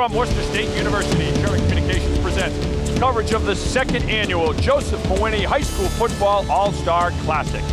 From Worcester State University, Sherman Communications presents coverage of the second annual Joseph Mawhinney High School Football All-Star Classic.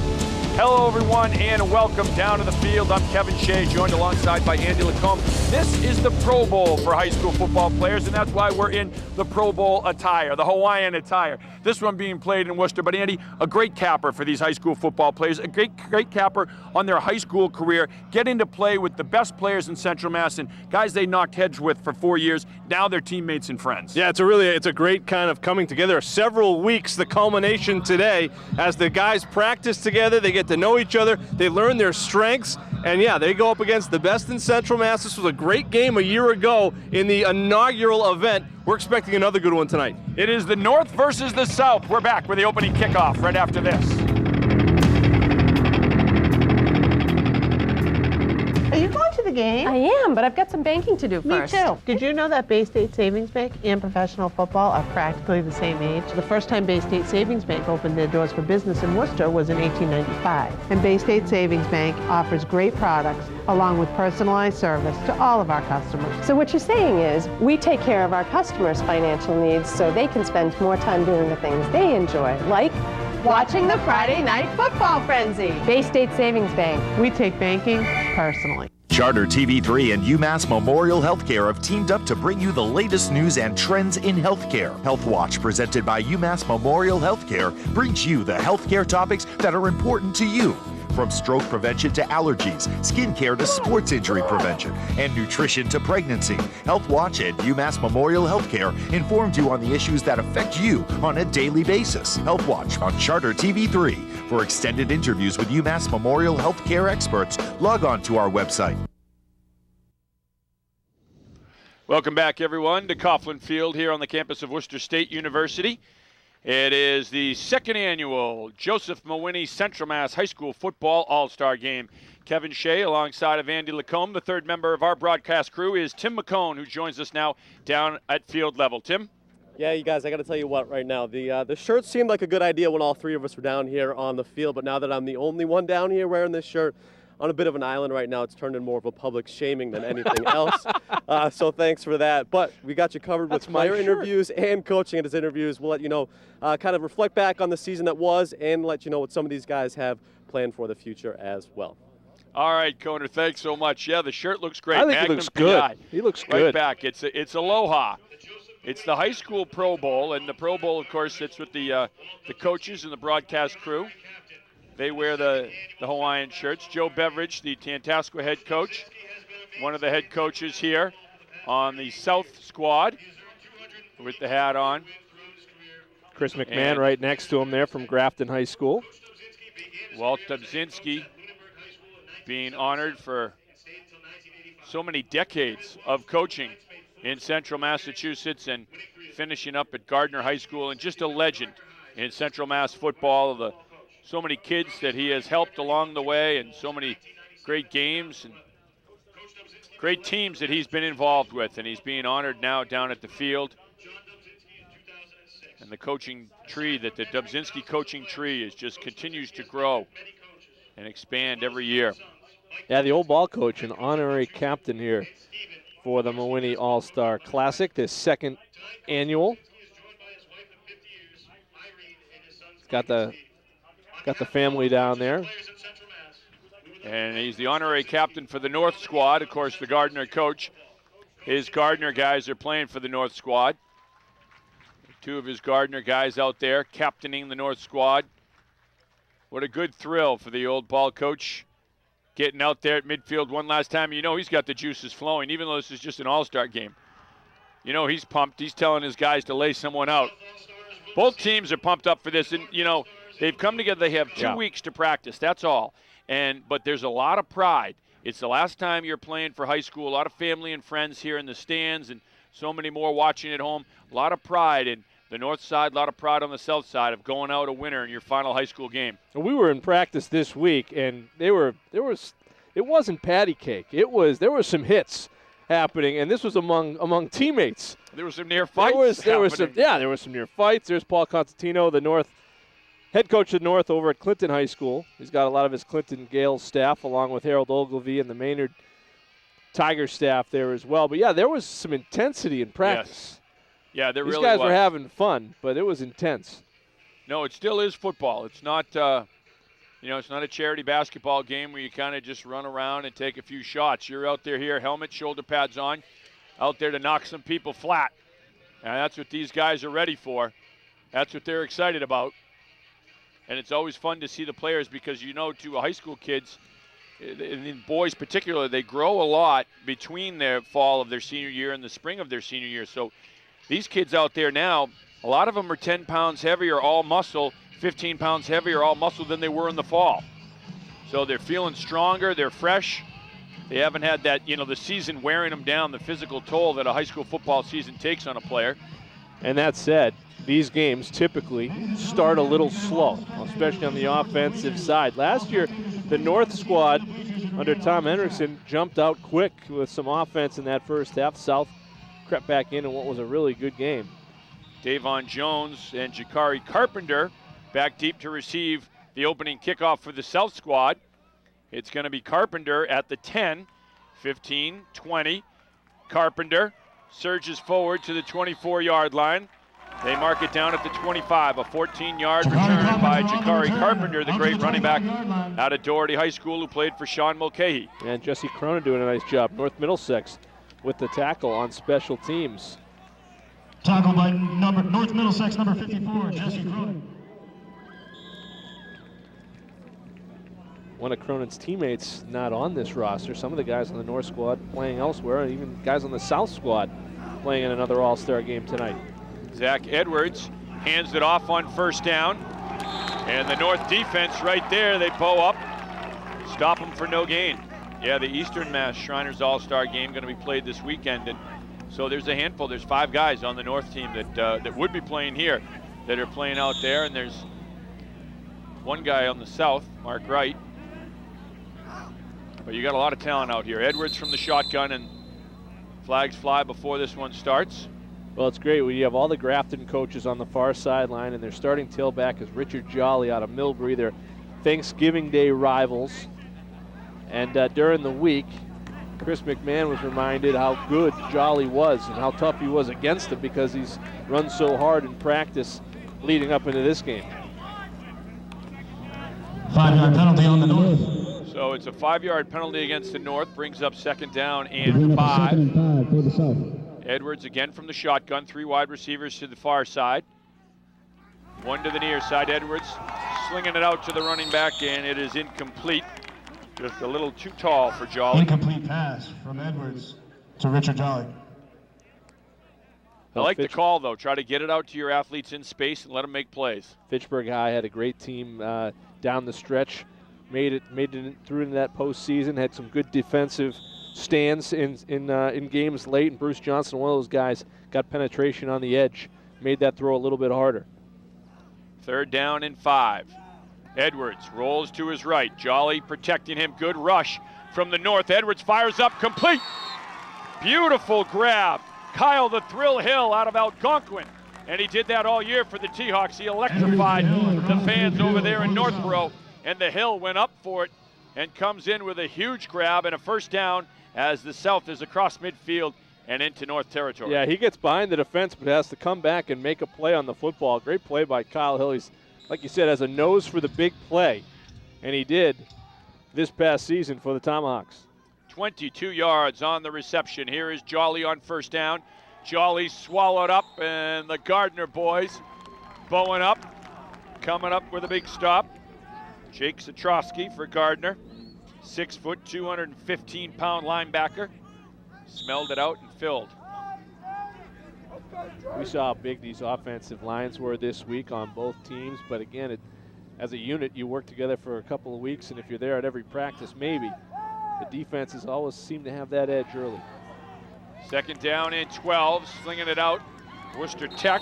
Hello, everyone, and welcome down to the field. I'm Kevin Shea, joined alongside by Andy Lacombe. This is the Pro Bowl for high school football players, and that's why we're in the Pro Bowl attire, the Hawaiian attire. This one being played in Worcester. But Andy, a great capper for these high school football players, a great capper on their high school career, getting to play with the best players in Central Mass and guys they knocked heads with for 4 years. Now they're teammates and friends. Yeah, it's a great kind of coming together. Several weeks, the culmination today, as the guys practice together, they get to know each other, they learn their strengths, and yeah, they go up against the best in Central Mass. This was a great game a year ago in the inaugural event. We're expecting another good one tonight. It is the North versus the South. We're back with the opening kickoff right after this. Are you going to the game? I am, but I've got some banking to do first. Me too. Did you know that Bay State Savings Bank and professional football are practically the same age? The first time Bay State Savings Bank opened their doors for business in Worcester was in 1895. And Bay State Savings Bank offers great products along with personalized service to all of our customers. So what you're saying is we take care of our customers' financial needs so they can spend more time doing the things they enjoy, like Watching the Friday Night Football Frenzy. Bay State Savings Bank. We take banking personally. Charter TV3 and UMass Memorial Healthcare have teamed up to bring you the latest news and trends in healthcare. Health Watch, presented by UMass Memorial Healthcare, brings you the healthcare topics that are important to you. From stroke prevention to allergies, skincare to sports injury prevention, and nutrition to pregnancy, Health Watch and UMass Memorial Healthcare informed you on the issues that affect you on a daily basis. Health Watch on Charter TV3. For extended interviews with UMass Memorial Healthcare experts, log on to our website. Welcome back, everyone, to Coughlin Field here on the campus of Worcester State University. It is the second annual Joseph Mawhinney Central Mass High School Football All-Star Game. Kevin Shea alongside of Andy Lacombe. The third member of our broadcast crew is Tim McCone, who joins us now down at field level. Tim? Yeah, you guys, I got to tell you what right now. The shirt seemed like a good idea when all three of us were down here on the field, but now that I'm the only one down here wearing this shirt, on a bit of an island right now, it's turned into more of a public shaming than anything else. So thanks for that. But we got you covered with player interviews and coaching at his interviews. We'll let you know, kind of reflect back on the season that was and let you know what some of these guys have planned for the future as well. All right, Conor, thanks so much. Yeah, the shirt looks great. I think he looks good. He looks good. Right back. It's Aloha. It's the high school Pro Bowl, and the Pro Bowl, of course, sits with the coaches and the broadcast crew. They wear the Hawaiian shirts. Joe Beveridge, the Tantascwa head coach, one of the head coaches here on the South squad with the hat on. Chris McMahon right next to him there from Grafton High School. Walt Dubzinski being honored for so many decades of coaching in Central Massachusetts and finishing up at Gardner High School, and just a legend in Central Mass football. So many kids that he has helped along the way, and so many great games and great teams that he's been involved with, and he's being honored now down at the field. And the coaching tree, that the Dubzinski coaching tree just continues to grow and expand every year. Yeah, the old ball coach, an honorary captain here for the Mawhinney All-Star Classic, this second annual. Got the family down there. And he's the honorary captain for the North squad. Of course, the Gardner coach. His Gardner guys are playing for the North squad. Two of his Gardner guys out there captaining the North squad. What a good thrill for the old ball coach, getting out there at midfield one last time. You know he's got the juices flowing, even though this is just an all-star game. You know he's pumped. He's telling his guys to lay someone out. Both teams are pumped up for this, and, you know, they've come together. They have 2 weeks to practice. That's all. But there's a lot of pride. It's the last time you're playing for high school. A lot of family and friends here in the stands, and so many more watching at home. A lot of pride in the north side, a lot of pride on the south side of going out a winner in your final high school game. We were in practice this week, and it wasn't patty cake. There were some hits happening, and this was among teammates. There were some near fights. There were some near fights. There's Paul Constantino, the North head coach of North over at Clinton High School. He's got a lot of his Clinton Gales staff, along with Harold Ogilvie and the Maynard Tiger staff there as well. But, yeah, there was some intensity in practice. Yes. Yeah, there These really guys was. were having fun, but it was intense. No, it still is football. It's not, it's not a charity basketball game where you kind of just run around and take a few shots. You're out there here, helmet, shoulder pads on, out there to knock some people flat. And that's what these guys are ready for. That's what they're excited about. And it's always fun to see the players because, to high school kids, and in boys particularly, they grow a lot between the fall of their senior year and the spring of their senior year. So these kids out there now, a lot of them are 10 pounds heavier, all muscle, 15 pounds heavier, all muscle than they were in the fall. So they're feeling stronger, they're fresh. They haven't had that, the season wearing them down, the physical toll that a high school football season takes on a player. And that said, these games typically start a little slow, especially on the offensive side. Last year, the North squad under Tom Hendrickson jumped out quick with some offense in that first half. South crept back in what was a really good game. Davon Jones and Jakari Carpenter back deep to receive the opening kickoff for the South squad. It's going to be Carpenter at the 10, 15, 20. Carpenter surges forward to the 24-yard line. They mark it down at the 25, a 14-yard return by Jakari Carpenter, the great running back out of Doherty High School who played for Sean Mulcahy. And Jesse Cronin doing a nice job. North Middlesex with the tackle on special teams. Tackle by North Middlesex, number 54, Jesse Cronin. One of Cronin's teammates not on this roster. Some of the guys on the North squad playing elsewhere, and even guys on the South squad playing in another All-Star game tonight. Zach Edwards hands it off on first down. And the North defense right there, they bow up, stop them for no gain. Yeah, the Eastern Mass Shriners All-Star game going to be played this weekend. And so there's a handful. There's 5 guys on the North team that would be playing here that are playing out there. And there's one guy on the South, Mark Wright. But you got a lot of talent out here. Edwards from the shotgun, and flags fly before this one starts. Well, it's great when you have all the Grafton coaches on the far sideline, and their starting tailback is Richard Jolly out of Millbury. They're Thanksgiving Day rivals. And during the week, Chris McMahon was reminded how good Jolly was and how tough he was against him because he's run so hard in practice leading up into this game. 5-yard penalty on the North. So it's a 5-yard penalty against the North, brings up second down and 5. Second and 5 for the South. Edwards again from the shotgun, 3 wide receivers to the far side. 1 to the near side, Edwards slinging it out to the running back, and it is incomplete. Just a little too tall for Jolly. Incomplete pass from Edwards to Richard Jolly. I like the call, though. Try to get it out to your athletes in space and let them make plays. Fitchburg High had a great team down the stretch. Made it through into that postseason. Had some good defensive stands in games late, and Bruce Johnson, one of those guys, got penetration on the edge, made that throw a little bit harder. 3rd down and 5. Edwards rolls to his right. Jolly protecting him. Good rush from the North. Edwards fires up, complete. Beautiful grab. Kyle the Thrill Hill out of Algonquin. And he did that all year for the T-Hawks. He electrified the fans over there in Northborough. And the Hill went up for it and comes in with a huge grab and a first down as the South is across midfield and into North territory. Yeah, he gets behind the defense but has to come back and make a play on the football. Great play by Kyle Hill. He's, like you said, has a nose for the big play, and he did this past season for the Tomahawks. 22 yards on the reception. Here is Jolly on first down. Jolly swallowed up, and the Gardner boys bowing up, coming up with a big stop. Jake Satrowski for Gardner, 6 foot, 215-pound linebacker. Smelled it out and filled. We saw how big these offensive lines were this week on both teams, but again, as a unit, you work together for a couple of weeks, and if you're there at every practice, maybe, the defenses always seem to have that edge early. 2nd down and 12, slinging it out. Worcester Tech.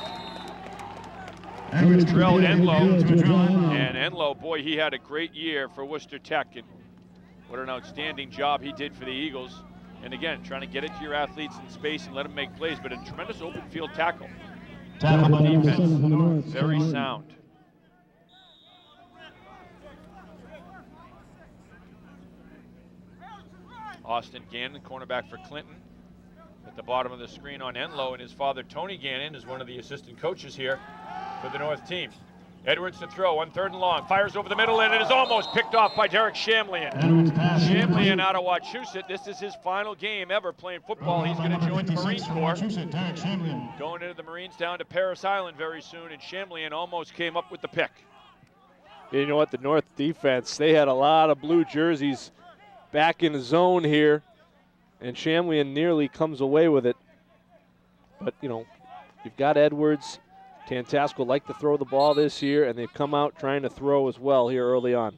Trell Enlow. And Enlow, boy, he had a great year for Worcester Tech, and what an outstanding job he did for the Eagles. And again, trying to get it to your athletes in space and let them make plays, but a tremendous open field tackle. Tackle by number 7 Defense, from the North. very sound. Austin Gannon, cornerback for Clinton. At the bottom of the screen on Enlow, and his father, Tony Gannon, is one of the assistant coaches here for the North team. Edwards to throw on 3rd and long, fires over the middle, and it is almost picked off by Derek Shamlian. Shamlian out of Wachusett. This is his final game ever playing football. He's going to join the Marine Corps. Going into the Marines down to Parris Island very soon, and Shamlian almost came up with the pick. You know what, the North defense, they had a lot of blue jerseys back in the zone here, and Shamlian nearly comes away with it. But, you know, you've got Edwards. Tantasco like to throw the ball this year, and they've come out trying to throw as well here early on.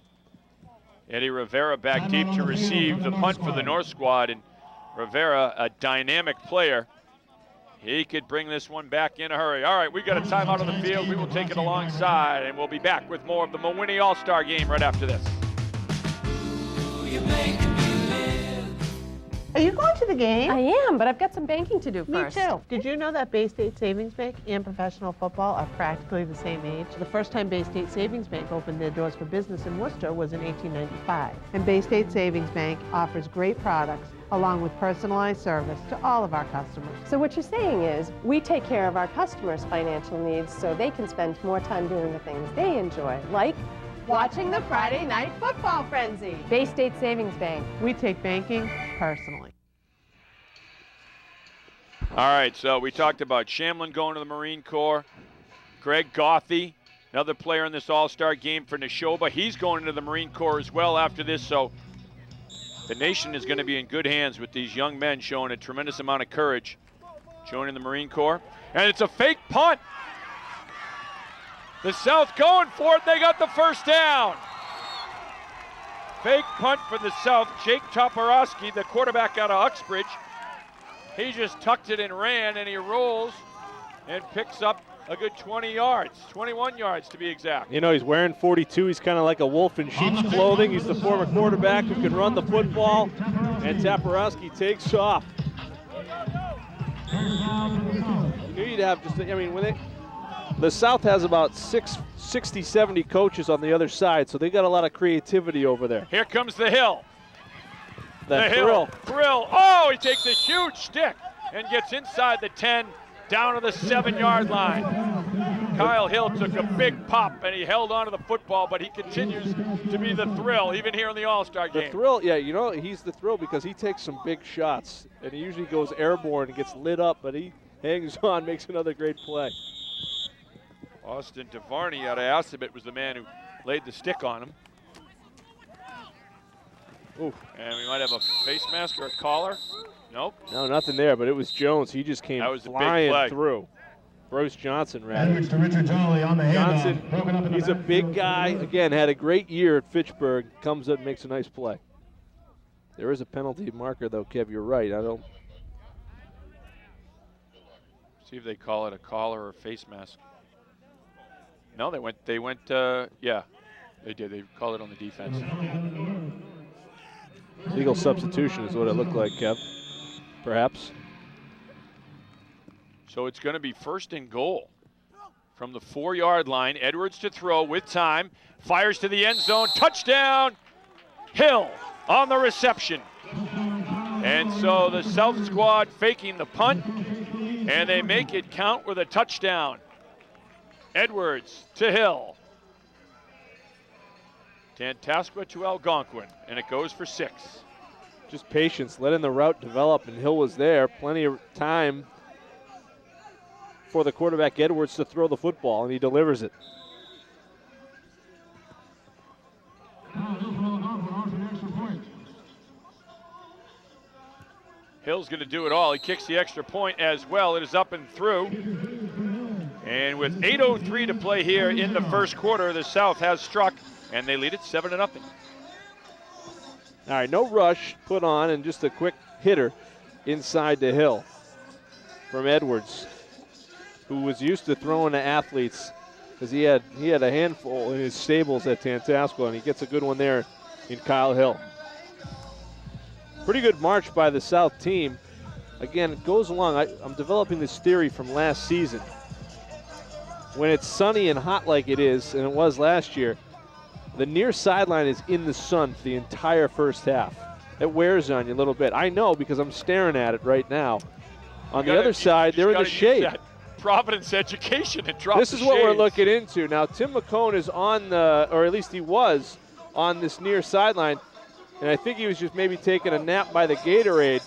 Eddie Rivera back deep to receive the punt for the North squad, and Rivera, a dynamic player. He could bring this one back in a hurry. All right, we got a timeout on the field. We will take it alongside, and we'll be back with more of the Mawinnie All-Star Game right after this. Are you going to the game? I am, but I've got some banking to do Me first. too. Did you know that Bay State Savings Bank and professional football are practically the same age? The first time Bay State Savings Bank opened their doors for business in Worcester was in 1895. And Bay State Savings Bank offers great products along with personalized service to all of our customers. So what you're saying is, we take care of our customers' financial needs so they can spend more time doing the things they enjoy, like Watching the Friday Night Football Frenzy. Bay State Savings Bank. We take banking personally. All right, so we talked about Shamlin going to the Marine Corps. Greg Gothy, another player in this All-Star game for Neshoba. He's going into the Marine Corps as well after this, so the nation is going to be in good hands with these young men showing a tremendous amount of courage joining the Marine Corps. And it's a fake punt. The South going for it. They got the first down. Fake punt for the South. Jake Toporowski, the quarterback out of Uxbridge. He just tucked it and ran, and he rolls and picks up a good 20 yards, 21 yards to be exact. You know, he's wearing 42. He's kind of like a wolf in sheep's clothing. He's the former quarterback who can run the football, and Toporowski takes off. Here you'd have just, I mean, the South has about 60, 70 coaches on the other side, so they got a lot of creativity over there. Here comes the hill. The Hill. Oh, he takes a huge stick and gets inside the 10, down to the 7-yard line. Kyle Hill took a big pop and he held on to the football, but he continues to be the thrill, even here in the All-Star game. The thrill, yeah, you know, he's the thrill because he takes some big shots, and he usually goes airborne and gets lit up, but he hangs on, makes another great play. Austin DeVarney out of Assabet was the man who laid the stick on him. Ooh. And we might have a face mask or a collar. Nope. No, nothing there, but it was Jones. He just came flying through. Bruce Johnson, rather. Edwards to Richard Jolly on the handoff. Broken up in Johnson, the he's a backfield. big guy. Again, had a great year at Fitchburg. Comes up and makes a nice play. There is a penalty marker, though, Kev. You're right. I don't. See if they call it a collar or face mask. No, they went, yeah, they did. They called it on the defense. Legal substitution is what it looked like, Kev. Perhaps. So it's going to be 1st and goal from the 4-yard line. Edwards to throw with time. Fires to the end zone. Touchdown. Hill on the reception. And so the South squad faking the punt, and they make it count with a touchdown. Edwards to Hill. Tantascwa to Algonquin, and it goes for 6. Just patience, letting the route develop, and Hill was there. Plenty of time for the quarterback Edwards to throw the football, and he delivers it. Hill's going to do it all. He kicks the extra point as well. It is up and through. And with 8:03 to play here in the first quarter, the South has struck, and they lead it 7-0. All right, no rush put on, and just a quick hitter inside the Hill from Edwards, who was used to throwing to athletes because he had a handful in his stables at Tantasco, and he gets a good one there in Kyle Hill. Pretty good march by the South team. Again, it goes along. I'm developing this theory from last season. When it's sunny and hot like it is, and it was last year, the near sideline is in the sun for the entire first half. It wears on you a little bit. I know because I'm staring at it right now. On the other You side, they're in the gotta use shade. that Providence education and drop This the is what we're shades. looking into. Now, Tim McCone is on the, or at least he was, on this near sideline. And I think he was just maybe taking a nap by the Gatorade.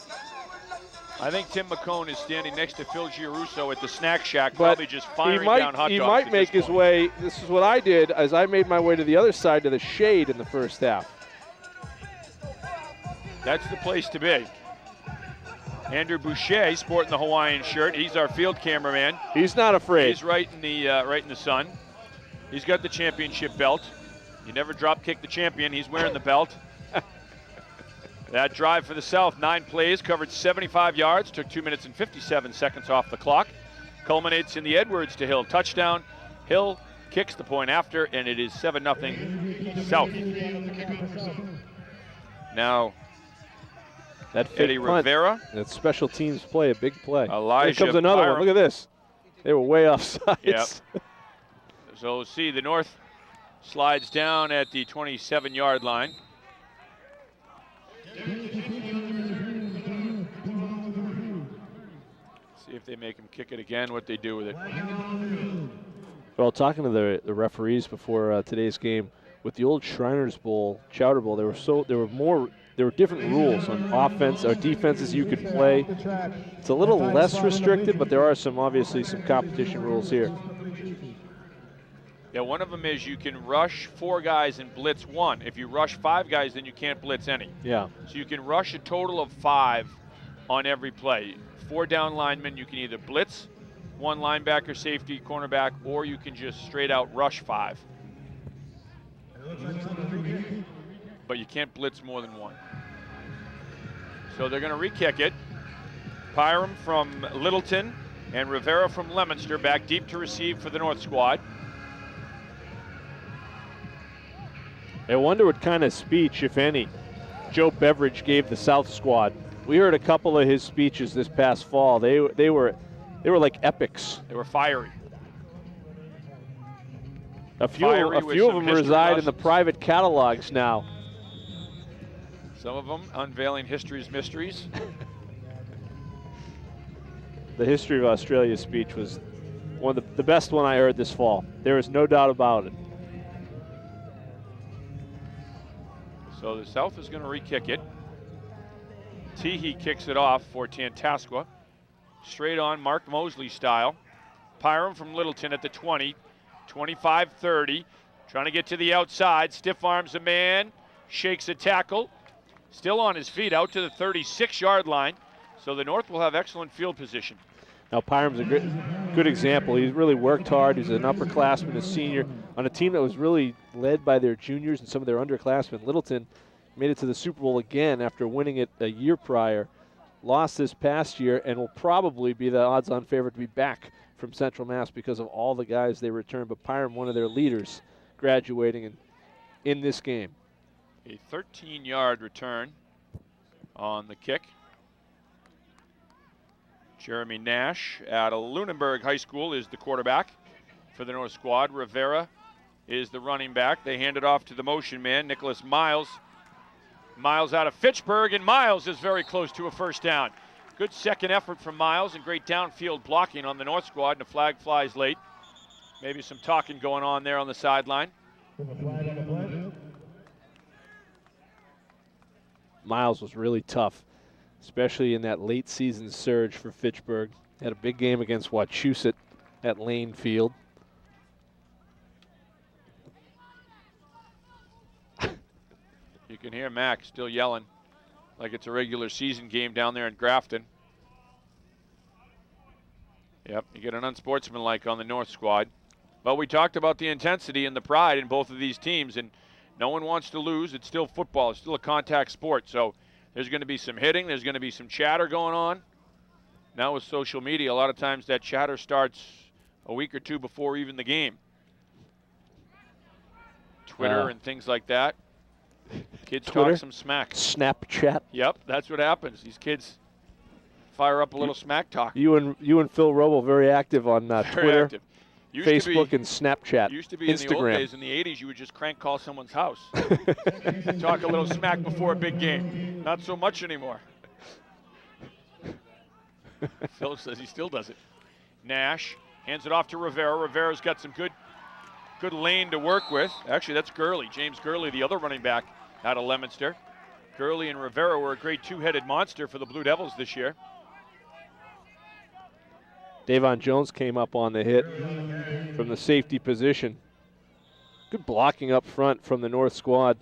I think Tim McCone is standing next to Phil Giarusso at the snack shack, But probably just firing down hot dogs. He might make his way. This is what I did, as I made my way to the other side to the shade in the first half. That's the place to be. Andrew Boucher sporting the Hawaiian shirt. He's our field cameraman. He's not afraid. He's right in the sun. He's got the championship belt. You never drop kick the champion. He's wearing the belt. That drive for the South, 9 plays, covered 75 yards, took 2 minutes and 57 seconds off the clock. Culminates in the Edwards to Hill touchdown. Hill kicks the point after, and it is 7-0 South. Now, that Eddie Rivera. That special teams play, a big play. Elijah Here comes another Byram. one. Look at this. They were way offside. Yep. So see, the North slides down at the 27-yard line. See if they make him kick it again, what they do with it. Well, talking to the referees before today's game, with the old Shriners Bowl, Chowder Bowl, there were different rules on offense or defenses you could play. It's a little less restricted, but there are obviously some competition rules here. Yeah, one of them is you can rush 4 guys and blitz 1. If you rush 5 guys, then you can't blitz any. Yeah. So you can rush a total of 5 on every play. 4 down linemen, you can either blitz 1 linebacker, safety, cornerback, or you can just straight out rush 5. But you can't blitz more than 1. So they're going to re-kick it. Pyram from Littleton and Rivera from Leominster back deep to receive for the North squad. I wonder what kind of speech, if any, Joe Beveridge gave the South squad. We heard a couple of his speeches this past fall. They were like epics. They were fiery. A few of them reside in the private catalogs now. Some of them unveiling history's mysteries. The History of Australia speech was one of the best one I heard this fall. There is no doubt about it. So the South is going to re-kick it. Teehee kicks it off for Tantascwa. Straight on, Mark Mosley style. Pyram from Littleton at the 20, 25-30. Trying to get to the outside. Stiff arms a man. Shakes a tackle. Still on his feet out to the 36-yard line. So the North will have excellent field position. Now Pyram's a good example. He's really worked hard. He's an upperclassman, a senior, on a team that was really led by their juniors and some of their underclassmen. Littleton made it to the Super Bowl again after winning it a year prior. Lost this past year and will probably be the odds-on favorite to be back from Central Mass because of all the guys they returned. But Pyram, one of their leaders, graduating in this game. A 13-yard return on the kick. Jeremy Nash out of Lunenburg High School is the quarterback for the North squad. Rivera is the running back. They hand it off to the motion man, Nicholas Miles. Miles out of Fitchburg, and Miles is very close to a first down. Good second effort from Miles and great downfield blocking on the North squad, and a flag flies late. Maybe some talking going on there on the sideline. Miles was really tough, especially in that late season surge for Fitchburg. Had a big game against Wachusett at Lane Field. You can hear Mac still yelling like it's a regular season game down there in Grafton. Yep, you get an unsportsmanlike on the North squad. But we talked about the intensity and the pride in both of these teams, and no one wants to lose. It's still football. It's still a contact sport. So there's going to be some hitting. There's going to be some chatter going on. Now with social media, a lot of times that chatter starts a week or two before even the game. Twitter and things like that. Kids Twitter, talk some smack. Snapchat. Yep, that's what happens. These kids fire up a little smack talk. You and Phil Roble very active on Very Twitter. active. Facebook and Snapchat, Used to be in the old Instagram. days, in the 80s, you would just crank call someone's house. Talk a little smack before a big game. Not so much anymore. Phil says he still does it. Nash hands it off to Rivera. Rivera's got some good lane to work with. Actually, that's Gurley. James Gurley, the other running back out of Leominster. Gurley and Rivera were a great two-headed monster for the Blue Devils this year. Davon Jones came up on the hit from the safety position. Good blocking up front from the North squad.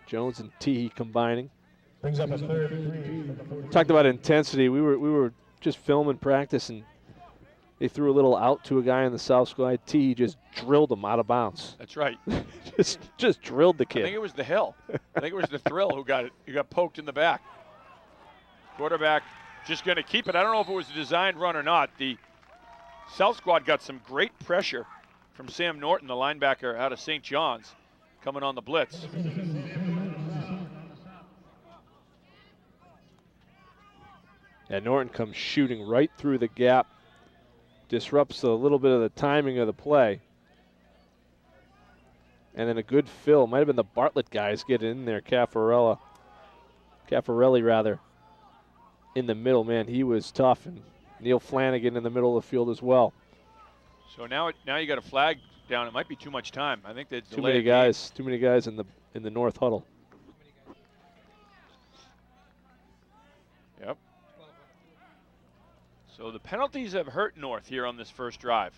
Jones and Teehee combining. Brings up a third. Talked about intensity. We were just filming practice, and they threw a little out to a guy on the South squad. Teehee just drilled him out of bounds. That's right. just drilled the kid. I think it was the Hill. I think it was the Thrill who got it. He got poked in the back. Quarterback just going to keep it. I don't know if it was a designed run or not. The South squad got some great pressure from Sam Norton, the linebacker out of St. John's, coming on the blitz. And Norton comes shooting right through the gap. Disrupts a little bit of the timing of the play. And then a good fill. Might have been the Bartlett guys getting in there. Caffarelli rather. In the middle, man, he was tough. And Neil Flanagan in the middle of the field as well. So now you got a flag down. It might be too much time. I think that's too many guys in the north huddle. Yep. So the penalties have hurt North here on this first drive.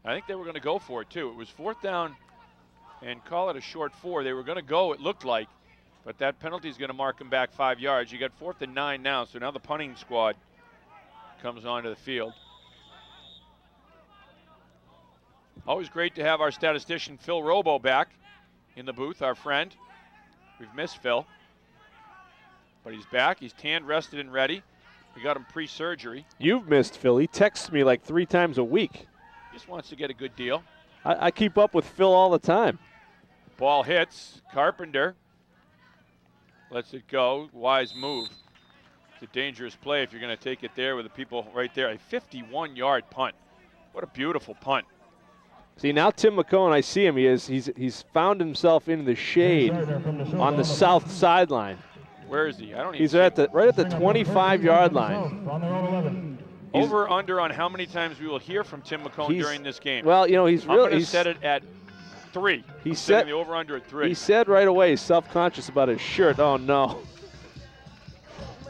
I think they were going to go for it too. It was 4th down and call it a short 4. They were going to go, it looked like, but that penalty is going to mark them back 5 yards. You got 4th and 9 now, so now the punting squad comes onto the field. Always great to have our statistician Phil Robo back in the booth, our friend. We've missed Phil, but he's back. He's tanned, rested, and ready. We got him pre-surgery. You've missed Phil. He texts me like 3 times a week. Just wants to get a good deal. I keep up with Phil all the time. Ball hits. Carpenter lets it go. Wise move. It's a dangerous play if you're going to take it there with the people right there. A 51-yard punt. What a beautiful punt. See, now Tim McCone, I see him. He's found himself in the shade on the south sideline. Where is he? I don't even He's right at the 25-yard line. Over under on how many times we will hear from Tim McCone during this game. Well, you know, he's I'm going to set it at 3. He set the over under at 3. He said right away he's self-conscious about his shirt. Oh no!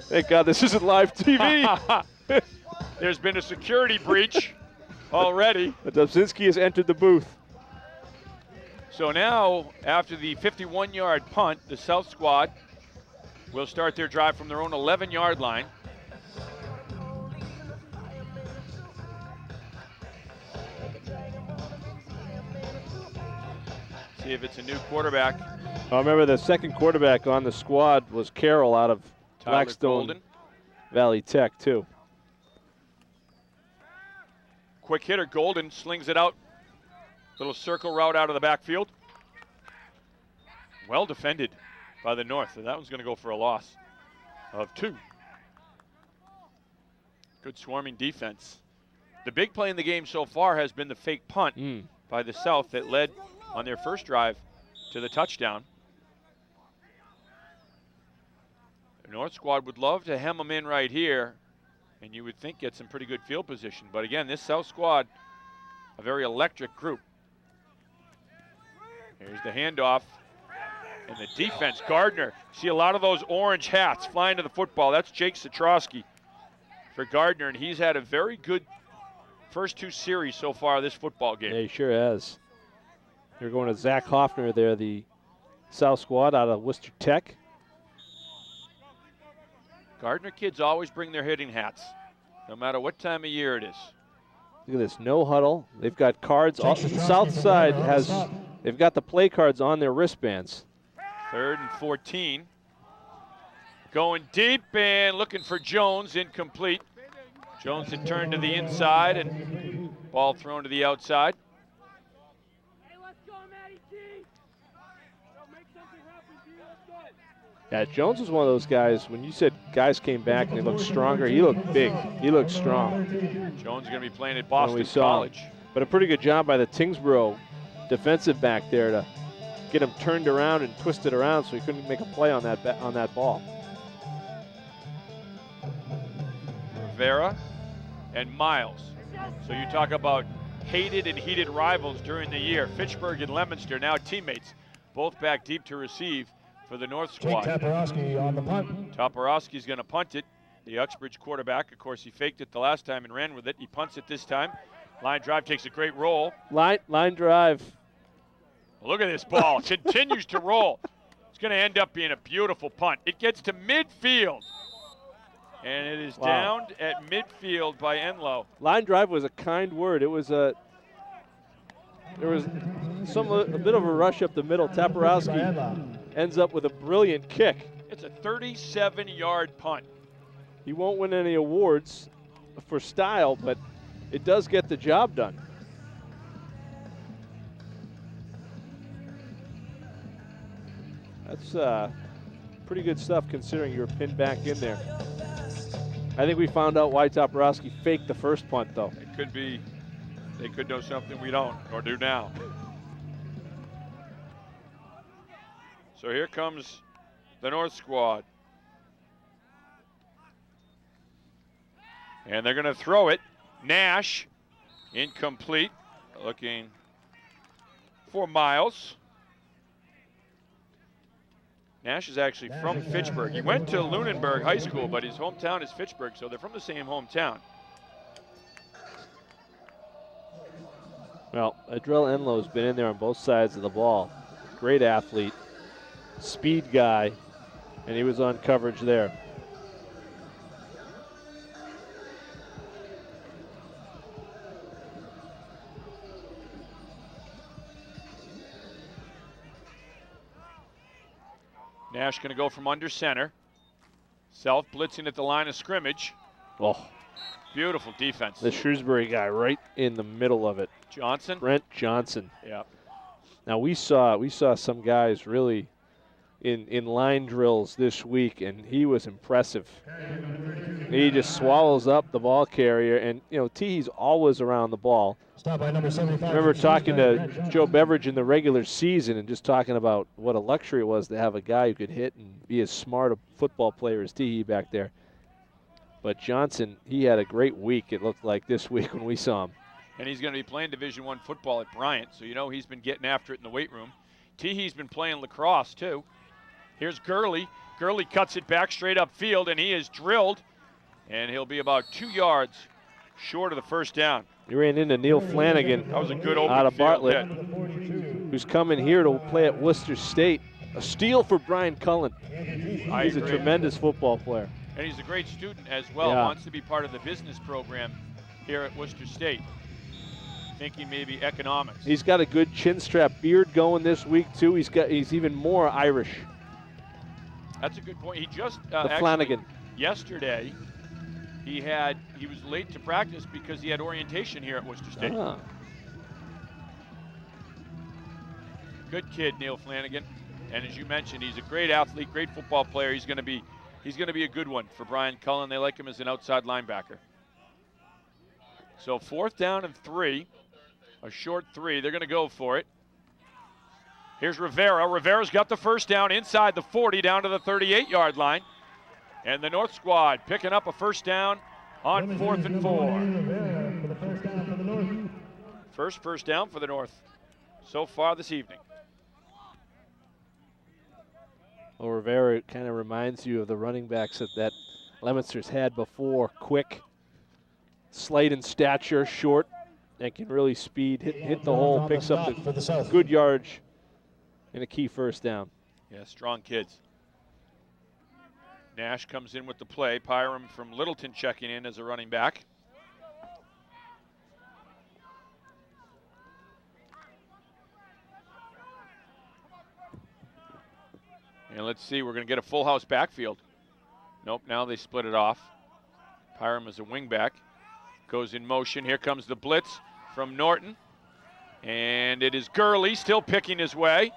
Thank God this isn't live TV. There's been a security breach already. Dobzinski has entered the booth. So now, after the 51-yard punt, the South squad will start their drive from their own 11-yard line. See if it's a new quarterback. I remember the second quarterback on the squad was Carroll out of Tyler Blackstone Golden. Valley Tech, too. Quick hitter, Golden slings it out. Little circle route out of the backfield. Well defended by the North. So that one's going to go for a loss of 2. Good swarming defense. The big play in the game so far has been the fake punt by the South that led on their first drive to the touchdown. The North squad would love to hem them in right here, and you would think get some pretty good field position. But again, this South squad, a very electric group. Here's the handoff. And the defense, Gardner. See a lot of those orange hats flying to the football. That's Jake Satrowski for Gardner, and he's had a very good first 2 series so far this football game. Yeah, he sure has. They're going to Zach Hoffner there, the South squad out of Worcester Tech. Gardner kids always bring their hitting hats, no matter what time of year it is. Look at this, no huddle. They've got cards. The South side they've got the play cards on their wristbands. 3rd and 14. Going deep and looking for Jones, incomplete. Jones had turned to the inside and ball thrown to the outside. Yeah, Jones was one of those guys, when you said guys came back and they looked stronger, he looked big. He looked strong. Jones is going to be playing at Boston we saw College. But a pretty good job by the Tingsboro defensive back there to get him turned around and twisted around so he couldn't make a play on that ball. Rivera and Miles. So you talk about hated and heated rivals during the year. Fitchburg and Leominster now teammates, both back deep to receive for the North squad. Toporowski on the punt. Toporowski's going to punt it. The Uxbridge quarterback, of course, he faked it the last time and ran with it. He punts it this time. Line drive takes a great roll. Line drive. Look at this ball. Continues to roll. It's going to end up being a beautiful punt. It gets to midfield. And it is downed at midfield by Enlow. Line drive was a kind word. It was there was a bit of a rush up the middle. Toporowski ends up with a brilliant kick. It's a 37-yard punt. He won't win any awards for style, but it does get the job done. That's pretty good stuff considering you were pinned back in there. I think we found out why Toporowski faked the first punt, though. It could be they could know something we don't or do now. So here comes the North squad. And they're going to throw it. Nash, incomplete, looking for Miles. Nash is actually from Fitchburg. He went to Lunenburg High School, but his hometown is Fitchburg, so they're from the same hometown. Well, Adrell Enlow's been in there on both sides of the ball. Great athlete, speed guy, and he was on coverage there. Nash going to go from under center. Self blitzing at the line of scrimmage. Oh, beautiful defense. The Shrewsbury guy right in the middle of it. Johnson. Brent Johnson. Yeah. Now we saw some guys really in line drills this week, and he was impressive. He just swallows up the ball carrier, and Teehee's always around the ball. Stop by number 75. I remember talking to Joe Beveridge in the regular season and just talking about what a luxury it was to have a guy who could hit and be as smart a football player as Teehee back there. But Johnson, he had a great week, it looked like, this week when we saw him. And he's going to be playing Division I football at Bryant, so he's been getting after it in the weight room. Teehee's been playing lacrosse, too. Here's Gurley. Gurley cuts it back straight upfield, and he is drilled, and he'll be about 2 yards short of the first down. He ran into Neil Flanagan. That was a good open out of field Bartlett, hit. Who's coming here to play at Worcester State. A steal for Brian Cullen. He's a tremendous football player. And he's a great student as well. Yeah. Wants to be part of the business program here at Worcester State. Thinking maybe economics. He's got a good chin strap beard going this week too. He's even more Irish. That's a good point. He just Flanagan. Yesterday he was late to practice because he had orientation here at Worcester State. Ah. Good kid, Neil Flanagan. And as you mentioned, he's a great athlete, great football player. He's going to be a good one for Brian Cullen. They like him as an outside linebacker. So 4th down and 3, a short 3. They're going to go for it. Here's Rivera. Rivera's got the first down inside the 40 down to the 38-yard line. And the North squad picking up a first down on 4th and 4. First down for the North so far this evening. Well, Rivera kind of reminds you of the running backs that Leominster's had before. Quick, slight in stature, short, and can really speed, hit the hole, picks up the good yardage and a key first down. Yeah, strong kids. Nash comes in with the play. Pyram from Littleton checking in as a running back. And let's see, we're going to get a full house backfield. Nope, now they split it off. Pyram is a wingback. Goes in motion. Here comes the blitz from Norton. And it is Gurley still picking his way.